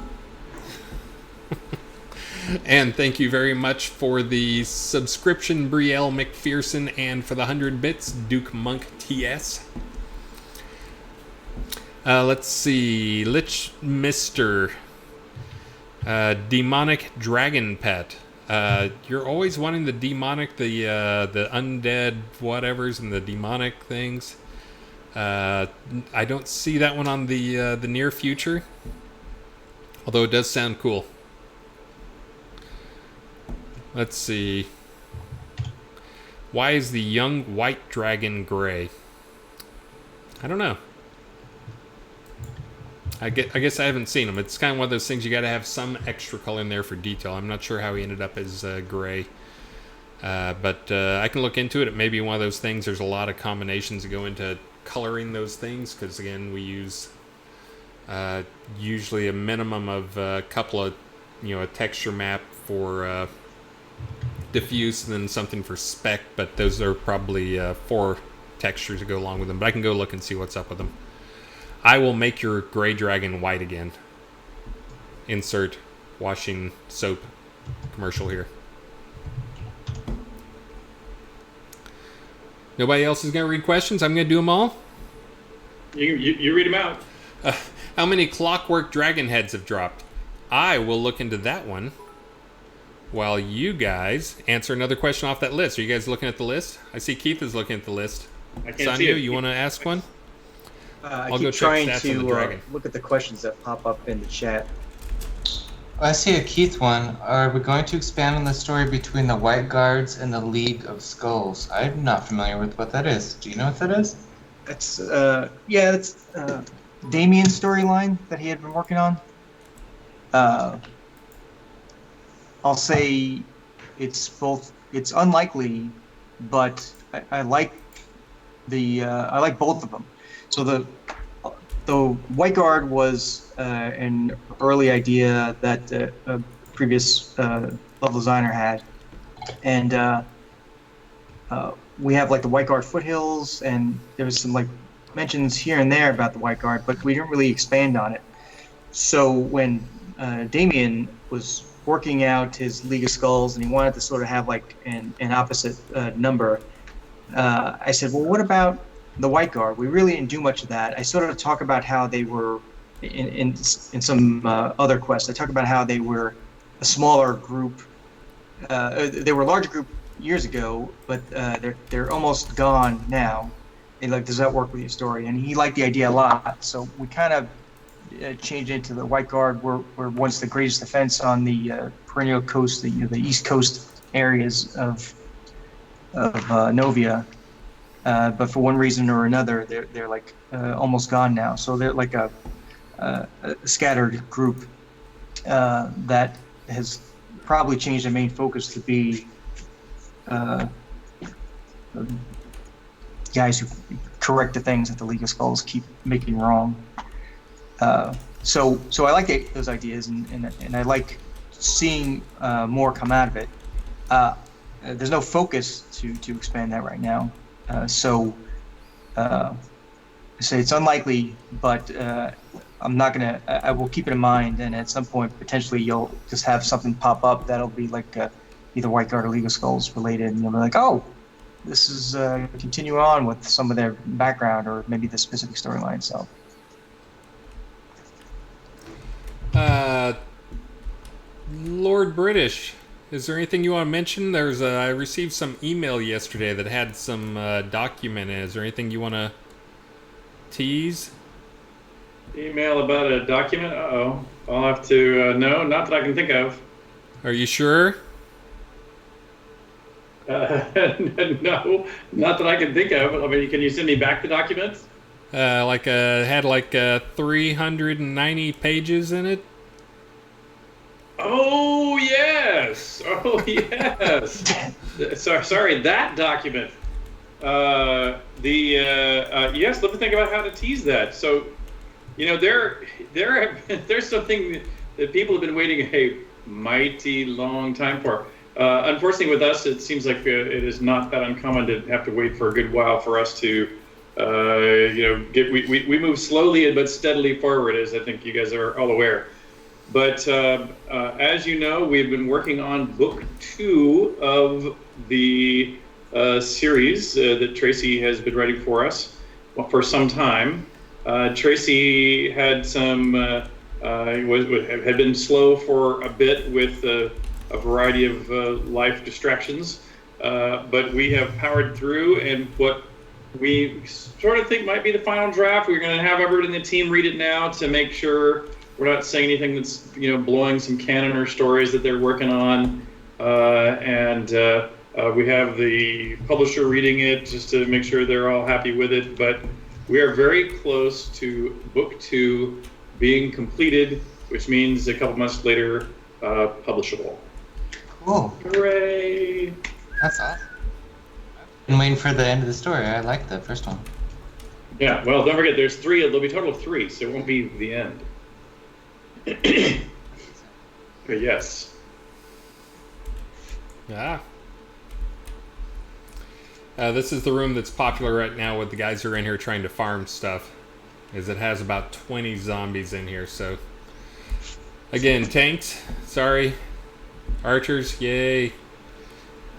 And thank you very much for the subscription, Brielle McPherson, and for the 100 bits, Duke Monk TS. Let's see, Lich Mister, Demonic Dragon Pet. You're always wanting the demonic, the undead whatevers and the demonic things. I don't see that one on the near future, although it does sound cool. Why is the young white dragon gray? I don't know. I guess I haven't seen him. It's kind of one of those things you got to have some extra color in there for detail. I'm not sure how he ended up as gray. But I can look into it. It may be one of those things. There's a lot of combinations that go into coloring those things because, again, we use usually a minimum of a couple of, a texture map for diffuse and then something for spec. But those are probably 4 textures to go along with them. But I can go look and see what's up with them. I will make your gray dragon white again. Insert washing soap commercial here. Nobody else is going to read questions? I'm going to do them all? You read them out. How many clockwork dragon heads have dropped? I will look into that one while you guys answer another question off that list. Are you guys looking at the list? I see Keith is looking at the list. I can't see it. You want to ask one? I keep trying to look at the questions that pop up in the chat. I see a Keith one. Are we going to expand on the story between the White Guards and the League of Skulls? I'm not familiar with what that is. Do you know what that is? That's that's Damien's storyline that he had been working on. I'll say it's unlikely, but I like both of them. So the White Guard was an early idea that a previous level designer had, and we have like the White Guard foothills, and there was some like mentions here and there about the White Guard, but we didn't really expand on it. So when Damien was working out his League of Skulls and he wanted to sort of have like an opposite number, I said, well, what about the White Guard? We really didn't do much of that. I sort of talk about how they were in some other quests. I talk about how they were a smaller group. They were a larger group years ago, but they're almost gone now. And like, does that work with your story? And he liked the idea a lot. So we kind of changed it to the White Guard were once the greatest defense on the perennial coast, the east coast areas of Novia. But for one reason or another, they're like almost gone now. So they're like a scattered group that has probably changed the main focus to be guys who correct the things that the League of Skulls keep making wrong. So I like those ideas, and I like seeing more come out of it. There's no focus to expand that right now. So it's unlikely, but I'm not gonna. I will keep it in mind, and at some point, potentially, you'll just have something pop up that'll be like either White Guard or League of Skulls related, and you'll be like, oh, this is continue on with some of their background or maybe the specific storyline. So. Lord British, is there anything you want to mention? I received some email yesterday that had some document in it. Is there anything you want to tease? Email about a document? Uh-oh. I'll have to, no, not that I can think of. Are you sure? No, not that I can think of. I mean, can you send me back the documents? Had 390 pages in it. Oh yes! Oh yes! Sorry, that document. Yes. Let me think about how to tease that. So, there's something that people have been waiting a mighty long time for. Unfortunately, with us, it seems like it is not that uncommon to have to wait for a good while for us to. We move slowly but steadily forward, as I think you guys are all aware. But as you know, we've been working on book 2 of the series that Tracy has been writing for us for some time. Tracy had had been slow for a bit with a variety of life distractions, but we have powered through, and what we sort of think might be the final draft. We're going to have everybody in the team read it now to make sure we're not saying anything that's blowing some canon or stories that they're working on. We have the publisher reading it just to make sure they're all happy with it, but we are very close to book 2 being completed, which means a couple months later, publishable. Cool. Hooray! That's awesome. Been waiting for the end of the story. I like the first one. Yeah, well, don't forget, there's 3. There'll be a total of 3, so it won't be the end. But yes. Yeah. This is the room that's popular right now with the guys who are in here trying to farm stuff, as it has about 20 zombies in here. So again, tanks, sorry, archers, yay.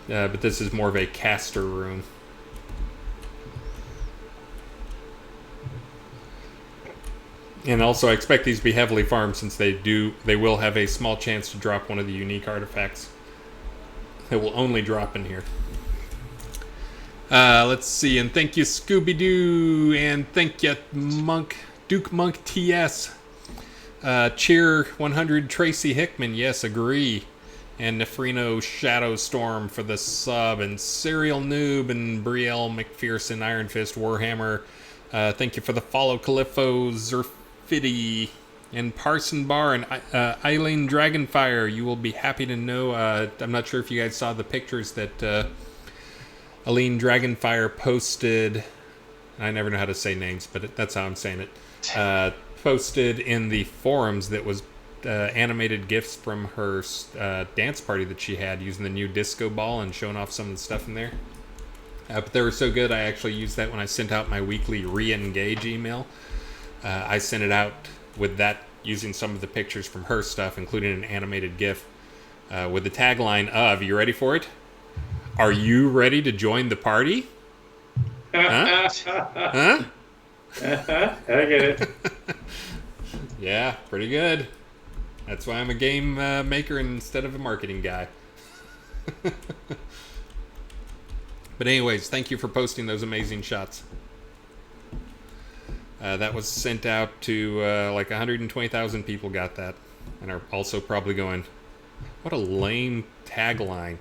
But this is more of a caster room. And also I expect these to be heavily farmed, since they will have a small chance to drop one of the unique artifacts that will only drop in here. Let's see, and thank you Scooby-Doo, and thank you Duke Monk TS. Cheer 100 Tracy Hickman, yes, agree. And Nefrino Shadowstorm for the sub, and Serial Noob, and Brielle McPherson, Iron Fist, Warhammer. Thank you for the follow, Califo, Zerfidi, and Parson Bar, and Eileen Dragonfire. You will be happy to know, I'm not sure if you guys saw the pictures that Eileen Dragonfire posted. I never know how to say names, but that's how I'm saying it. Posted in the forums that was animated GIFs from her dance party that she had using the new disco ball and showing off some of the stuff in there. But they were so good, I actually used that when I sent out my weekly re-engage email. I sent it out with that, using some of the pictures from her stuff, including an animated GIF with the tagline of, you ready for it? Are you ready to join the party? Huh? Huh? I get it. Yeah, pretty good. That's why I'm a game maker instead of a marketing guy. But anyways, thank you for posting those amazing shots. That was sent out to like 120,000 people got that, and are also probably going, what a lame tagline.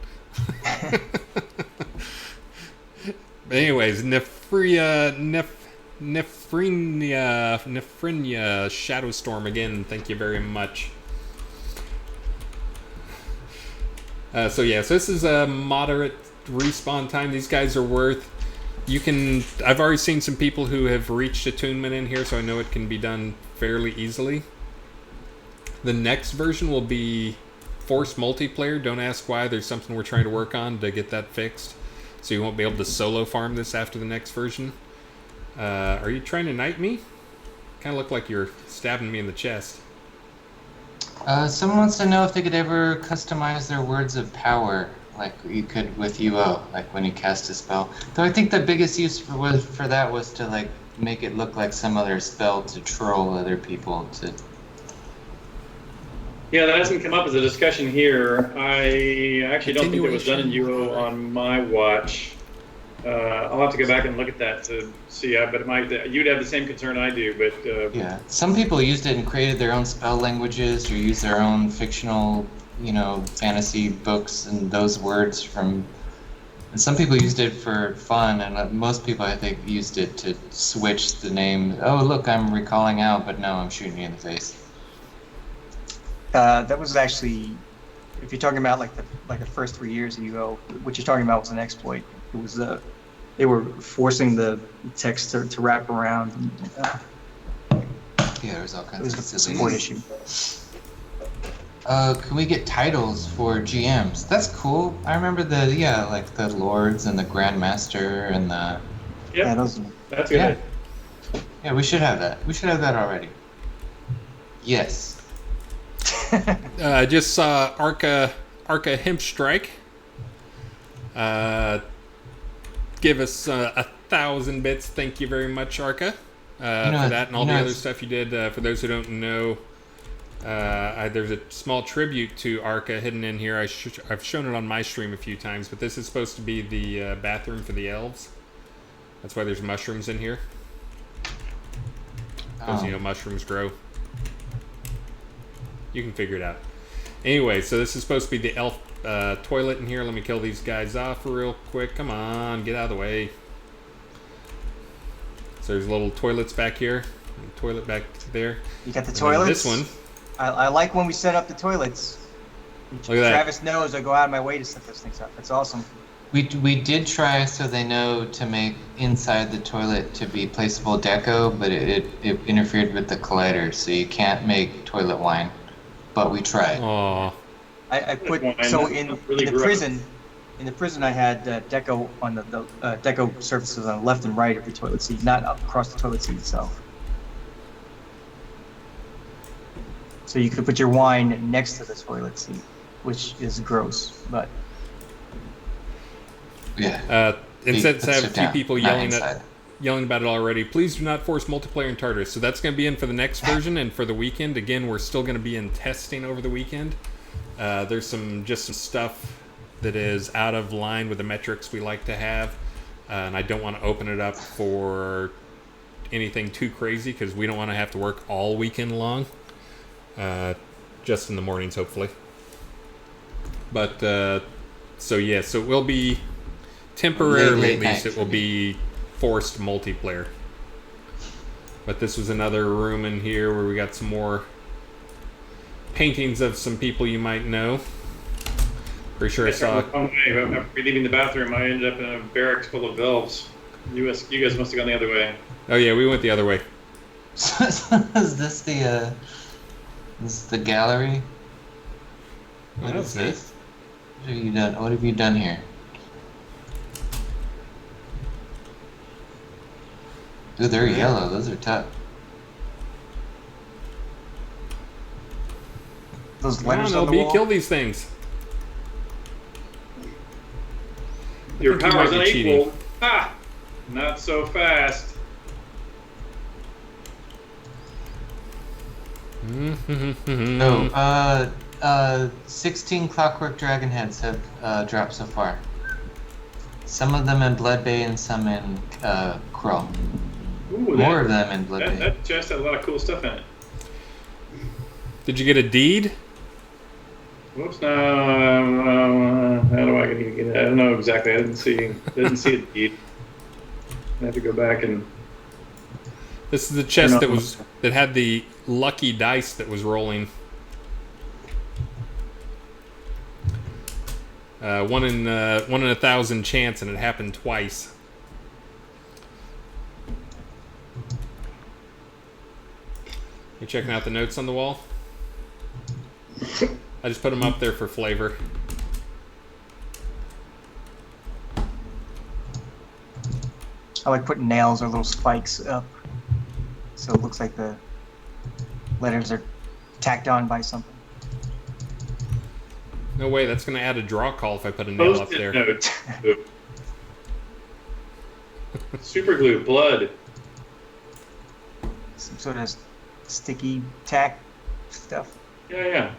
But anyways, Nefrinia Shadowstorm again, thank you very much. So this is a moderate respawn time. These guys are worth, I've already seen some people who have reached attunement in here, so I know it can be done fairly easily. The next version will be forced multiplayer. Don't ask why. There's something we're trying to work on to get that fixed, so you won't be able to solo farm this after the next version. Are you trying to knight me? Kind of look like you're stabbing me in the chest. Someone wants to know if they could ever customize their words of power, like you could with UO, like when you cast a spell. Though I think the biggest use for that was to like make it look like some other spell to troll other people. Yeah, that hasn't come up as a discussion here. I actually don't think it was done in UO on my watch. I'll have to go back and look at that to see. But you'd have the same concern I do. But yeah, some people used it and created their own spell languages, or used their own fictional, fantasy books and those words from. And some people used it for fun, and most people, I think, used it to switch the name. Oh, look, I'm recalling out, but no, I'm shooting you in the face. That was actually, if you're talking about like the first 3 years of UO, what you're talking about was an exploit. It was they were forcing the text to wrap around. Yeah, there's all kinds it was of a support issue. Can we get titles for GMs? That's cool. I remember like the Lords and the Grandmaster and the. Yeah, those. That's good. Yeah, we should have that. We should have that already. Yes. I just saw Arca Hemp Strike give us 1,000 bits. Thank you very much, Arca, for that and all the other stuff you did. For those who don't know, there's a small tribute to Arca hidden in here. I've shown it on my stream a few times, but this is supposed to be the bathroom for the elves. That's why there's mushrooms in here. Because, mushrooms grow. You can figure it out. Anyway, so this is supposed to be the elf toilet in here. Let me kill these guys off real quick. Come on, get out of the way. So there's little toilets back here. Toilet back there. You got the And then toilets? this one. I like when we set up the toilets. Look at that. Travis knows I go out of my way to set those things up. It's awesome. We did try so they know to make inside the toilet to be placeable deco, but it interfered with the collider, so you can't make toilet wine. But we tried. Aw. I put Wine, so that's in really the gross. prison. In the prison, I had deco on the deco surfaces on the left and right of the toilet seat, not up across the toilet seat itself. So you could put your wine next to the toilet seat, which is gross, but Yeah. Instead, I have a few down, people not yelling inside. about it already. Please do not force multiplayer in Tartarus. So that's going to be in for the next version and for the weekend. Again, we're still going to be in testing over the weekend. There's some stuff that is out of line with the metrics we like to have, and I don't want to open it up for anything too crazy because we don't want to have to work all weekend long. Just in the mornings, hopefully. But so it will be temporarily, Late at least, night it will be forced multiplayer. But this was another room in here where we got some more paintings of some people you might know. Pretty sure I saw. After leaving the bathroom, I ended up in a barracks full of elves. You guys must have gone the other way. Oh yeah, we went the other way. Is this the gallery? What That's is this? What have you done? What have you done here? Dude, they're yellow. Those are tough. those Come on, letters on the LB, wall. kill these things. Your think you power's might be cheating. unequal. Ha! Not so fast. Mm-hmm. No, 16 Clockwork Dragon heads have dropped so far. Some of them in Blood Bay and some in Chrome. Ooh, More of them in Blood Bay. That chest had a lot of cool stuff in it. Did you get a deed? Whoops! No, how do I get it? I don't know exactly. I didn't see a deed. I have to go back and. This is the chest that had the lucky dice that was rolling. One in 1,000 chance, and it happened twice. You checking out the notes on the wall? I just put them up there for flavor. I like putting nails or little spikes up, so it looks like the letters are tacked on by something. No way, that's going to add a draw call if I put a nail up Post-it there. note. Super glue, blood. Some sort of sticky tack stuff. Yeah.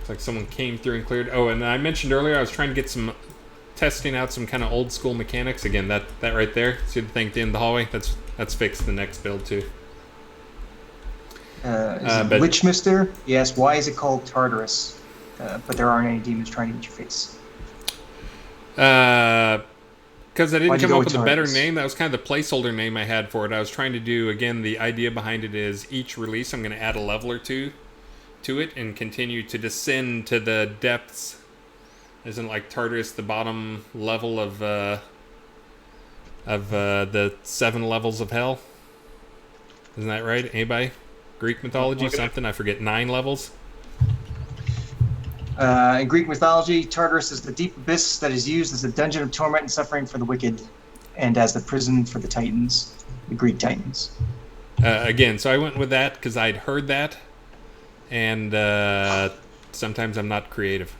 It's like someone came through and cleared. Oh, and I mentioned earlier I was trying to get testing out some kind of old school mechanics. Again, that right there. See the thing at the end of the hallway? That's fixed the next build too. But Lichmister? Yes. Why is it called Tartarus? But there aren't any demons trying to eat your face. because I didn't Why'd you come go up with with a better Tartarus? name. That was kind of the placeholder name I had for it. I was trying to do, again, the idea behind it is each release I'm going to add a level or two to it and continue to descend to the depths. Isn't like Tartarus the bottom level of the 7 levels of hell? Isn't that right? Anybody? Greek mythology, something? I forget, 9 levels? In Greek mythology, Tartarus is the deep abyss that is used as a dungeon of torment and suffering for the wicked, and as the prison for the Titans, the Greek Titans. Again, so I went with that because I'd heard that, and sometimes I'm not creative.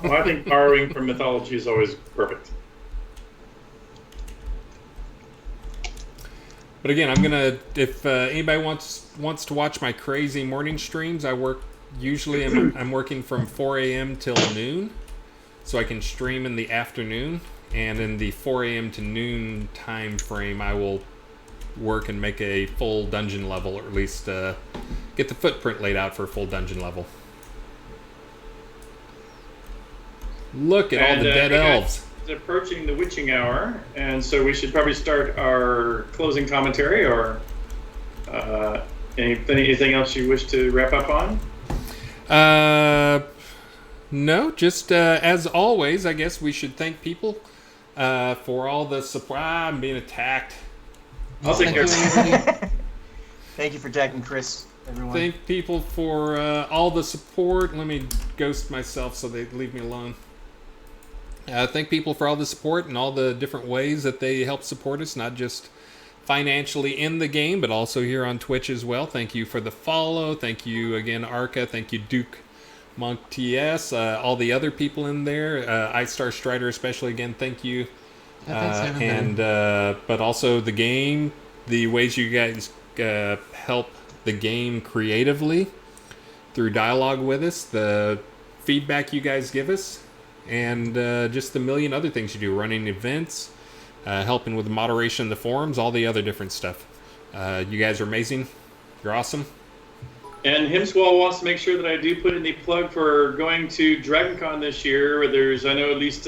Well, I think borrowing from mythology is always perfect. But again, I'm gonna, if anybody wants to watch my crazy morning streams, I work usually I'm working from 4 a.m. till noon, so I can stream in the afternoon. and in the 4 a.m. to noon time frame, I will work and make a full dungeon level, or at least get the footprint laid out for a full dungeon level. Look at all the dead elves. It's approaching the witching hour, and so we should probably start our closing commentary, or anything else you wish to wrap up on? No, just as always, I guess we should thank people for all the support. I'm being attacked. I'll take care of it. Thank you for attacking Chris, everyone. Thank people for all the support. Let me ghost myself so they leave me alone. Thank people for all the support and all the different ways that they help support us, not just financially in the game, but also here on Twitch as well. Thank you for the follow. Thank you again, Arca. Thank you, Duke Monk TS. All the other people in there. iStar Strider especially, again, thank you. Yeah, thanks, but also the game, the ways you guys help the game creatively through dialogue with us, the feedback you guys give us, and just the million other things you do, running events, helping with the moderation of the forums, all the other different stuff. You guys are amazing. You're awesome. And Himswall wants to make sure that I do put in the plug for going to DragonCon this year. There's, I know, at least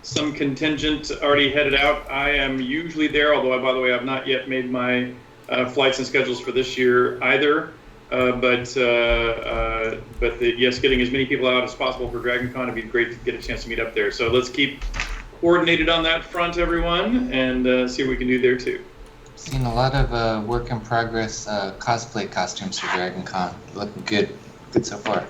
some contingent already headed out. I am usually there, although, by the way, I've not yet made my flights and schedules for this year either. But yes, getting as many people out as possible for DragonCon would be great to get a chance to meet up there. So let's keep coordinated on that front, everyone, and see what we can do there too. Seen a lot of work in progress cosplay costumes for DragonCon. Looking good so far.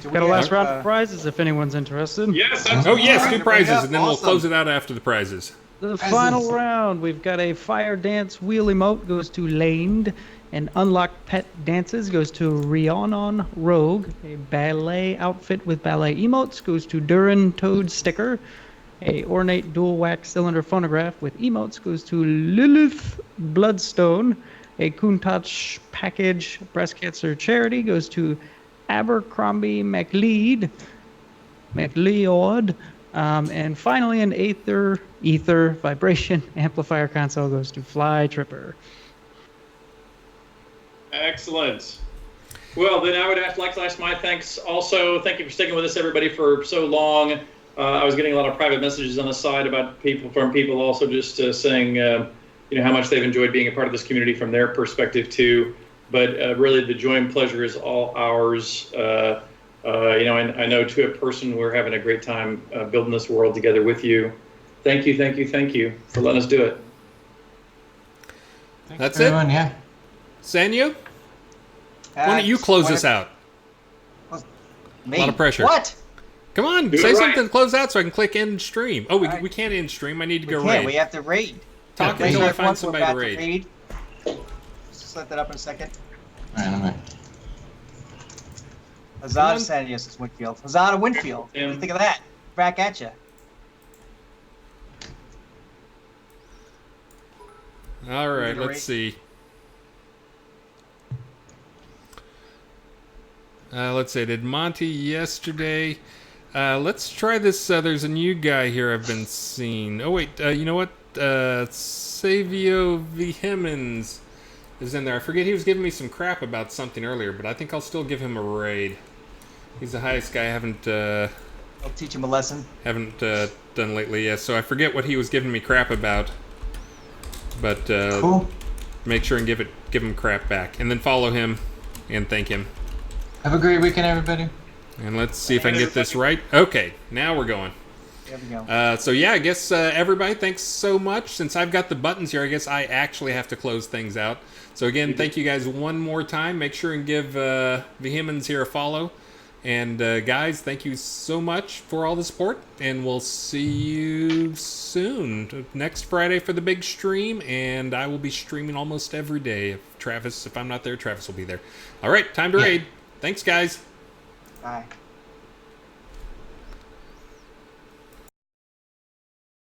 Got a last round of prizes if anyone's interested. Yes, Oh yes, do prizes, and then we'll Awesome. close it out after the prizes. The Prizes. final round, we've got a fire dance wheel emote goes to Laned, and unlocked pet dances goes to Rhiannon Rogue. A ballet outfit with ballet emotes goes to Durin Toad Sticker. A ornate dual wax cylinder phonograph with emotes goes to Lilith Bloodstone. A Countach package breast cancer charity goes to Abercrombie McLeod. And finally, an ether vibration amplifier console goes to Fly Tripper. Excellent. Well, then I would like to ask my thanks also. Thank you for sticking with us, everybody, for so long. I was getting a lot of private messages on the side about people also just saying, how much they've enjoyed being a part of this community from their perspective too. But really, the joy and pleasure is all ours. And I know to a person, we're having a great time building this world together with you. Thank you for letting us do it. That's Everyone, it. yeah. Sanyo, why don't you close us out? Me? A lot of pressure. What? Come on, Do it say right. something, close out so I can click end stream. Oh, we All right. can't end stream. I need to We go can't. raid. We have to raid. Talk Raid until I everyone, find we're somebody to about raid. Just set that up in a second. All right, I'm in. Hazard Sanius is Winfield. Hazard Winfield. What do you think of that? Back at you. All right, Need to let's see. Let's see. Did Monty yesterday? Let's try this. There's a new guy here I've been seeing. Oh wait, you know what? Savio Vehemens is in there. I forget he was giving me some crap about something earlier, but I think I'll still give him a raid. He's the highest guy I haven't I'll teach him a lesson. done lately. Yeah, so I forget what he was giving me crap about, but Cool. make sure and give him crap back, and then follow him and thank him. Have a great weekend, everybody. And let's see if I can get this right. Okay, now we're going. There we go. So yeah, I guess everybody, thanks so much. Since I've got the buttons here, I guess I actually have to close things out. So again, thank you guys one more time. Make sure and give Vehemens here a follow. And guys, thank you so much for all the support. And we'll see you soon. Next Friday for the big stream. And I will be streaming almost every day. If I'm not there, Travis will be there. All right, time to raid. Thanks, guys. Bye.